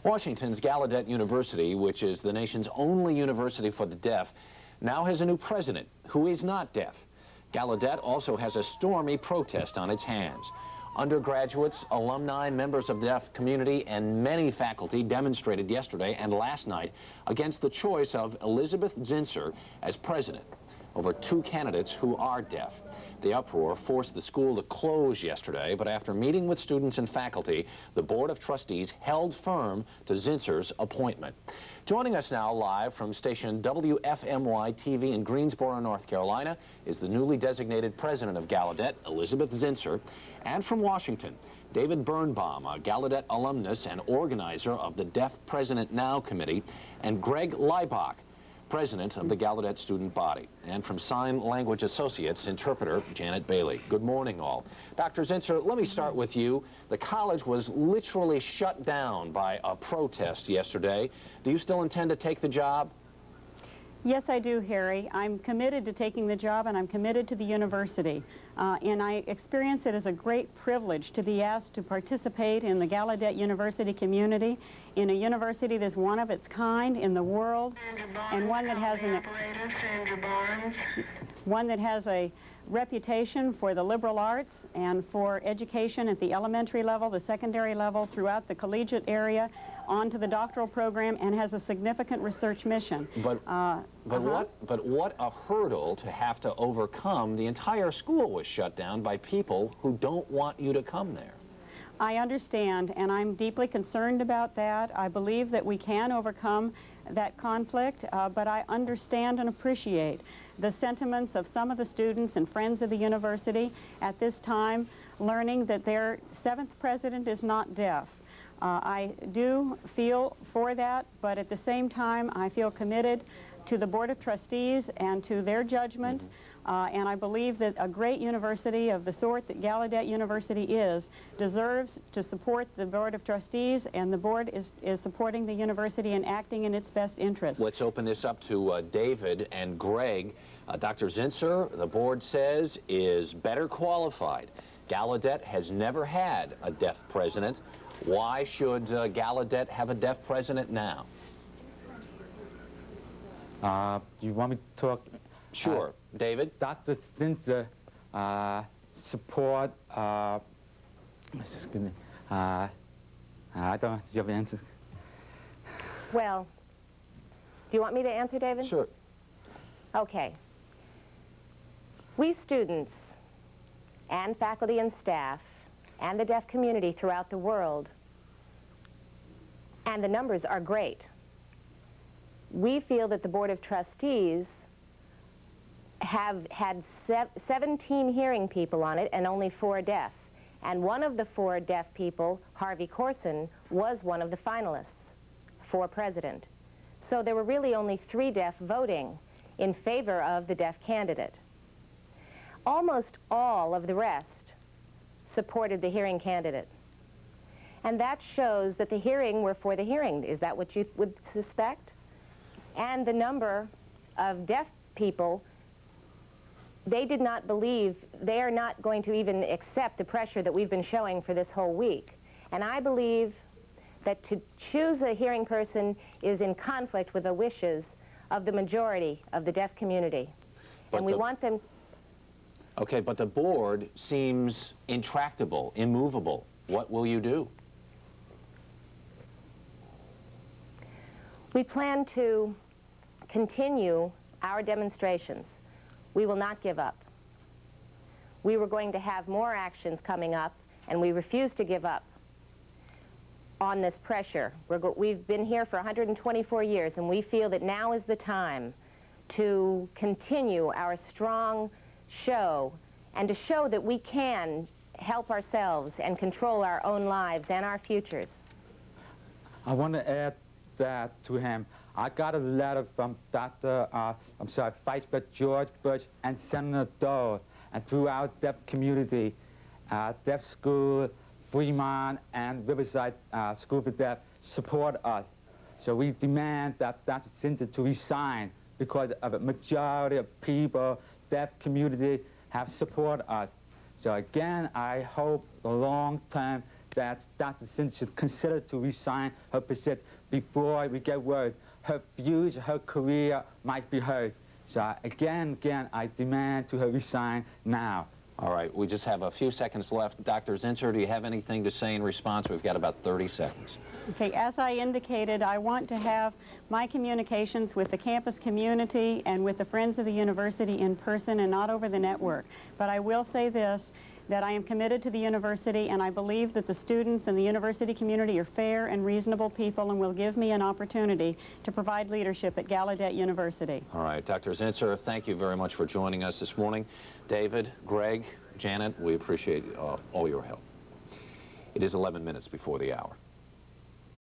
Washington's Gallaudet University, which is the nation's only university for the deaf, now has a new president who is not deaf. Gallaudet also has a stormy protest on its hands. Undergraduates, alumni, members of the deaf community, and many faculty demonstrated yesterday and last night against the choice of Elizabeth Zinser as president over two candidates who are deaf. The uproar forced the school to close yesterday, but after meeting with students and faculty, the Board of Trustees held firm to Zinser's appointment. Joining us now live from station WFMY-TV in Greensboro, North Carolina, is the newly designated president of Gallaudet, Elizabeth Zinser, and from Washington, David Birnbaum, a Gallaudet alumnus and organizer of the Deaf President Now Committee, and Greg Hlibok, president of the Gallaudet student body, and from Sign Language Associates, interpreter Janet Bailey. Good morning, all. Dr. Zinser, let me start with you. The college was literally shut down by a protest yesterday. Do you still intend to take the job? Yes, I do, Harry. I'm committed to taking the job, and I'm committed to the university. And I experience it as a great privilege to be asked to participate in the Gallaudet University community, in a university that's one of its kind in the world, and one that has a reputation for the liberal arts and for education at the elementary level, the secondary level, throughout the collegiate area, onto the doctoral program, and has a significant research mission. But what a hurdle to have to overcome. The entire school was shut down by people who don't want you to come there. I understand, and I'm deeply concerned about that. I believe that we can overcome that conflict, but I understand and appreciate the sentiments of some of the students and friends of the university at this time, learning that their seventh president is not deaf. I do feel for that, but at the same time, I feel committed to the Board of Trustees and to their judgment, and I believe that a great university of the sort that Gallaudet University is deserves to support the Board of Trustees, and the board is supporting the university and acting in its best interest. Let's open this up to David and Greg. Dr. Zinser, the board says, is better qualified. Gallaudet has never had a deaf president. Why should Gallaudet have a deaf president now? You want me to talk? Sure. David? Dr. Zinser support, excuse me, I don't know, do you have an answer? Well, do you want me to answer, David? Sure. Okay. We students and faculty and staff and the deaf community throughout the world, and the numbers are great. We feel that the Board of Trustees have had 17 hearing people on it and only 4 deaf. And one of the 4 deaf people, Harvey Corson, was one of the finalists for president. So there were really only 3 deaf voting in favor of the deaf candidate. Almost all of the rest supported the hearing candidate. And that shows that the hearing were for the hearing. Is that what you would suspect? And the number of deaf people, they did not believe, they are not going to even accept the pressure that we've been showing for this whole week. And I believe that to choose a hearing person is in conflict with the wishes of the majority of the deaf community. But and we want them... Okay, but the board seems intractable, immovable. What will you do? We plan to continue our demonstrations. We will not give up. We were going to have more actions coming up, and we refuse to give up on this pressure. We've been here for 124 years, and we feel that now is the time to continue our strong show and to show that we can help ourselves and control our own lives and our futures. I want to add that to him. I got a letter from Vice President George Bush and Senator Dole, and throughout deaf community, deaf school, Fremont, and Riverside School for Deaf support us. So we demand that Dr. Zinser to resign because of a majority of people, deaf community, have support us. So again, I hope the long-term that Dr. Zinser should consider to resign her position before we get word her views, her career might be hurt. So again, I demand to her resign now. All right, we just have a few seconds left. Dr. Zinser, do you have anything to say in response? We've got about 30 seconds. Okay, as I indicated, I want to have my communications with the campus community and with the Friends of the University in person and not over the network. But I will say this, that I am committed to the university, and I believe that the students and the university community are fair and reasonable people and will give me an opportunity to provide leadership at Gallaudet University. All right, Dr. Zinser, thank you very much for joining us this morning. David, Greg, Janet, we appreciate all your help. It is 11 minutes before the hour.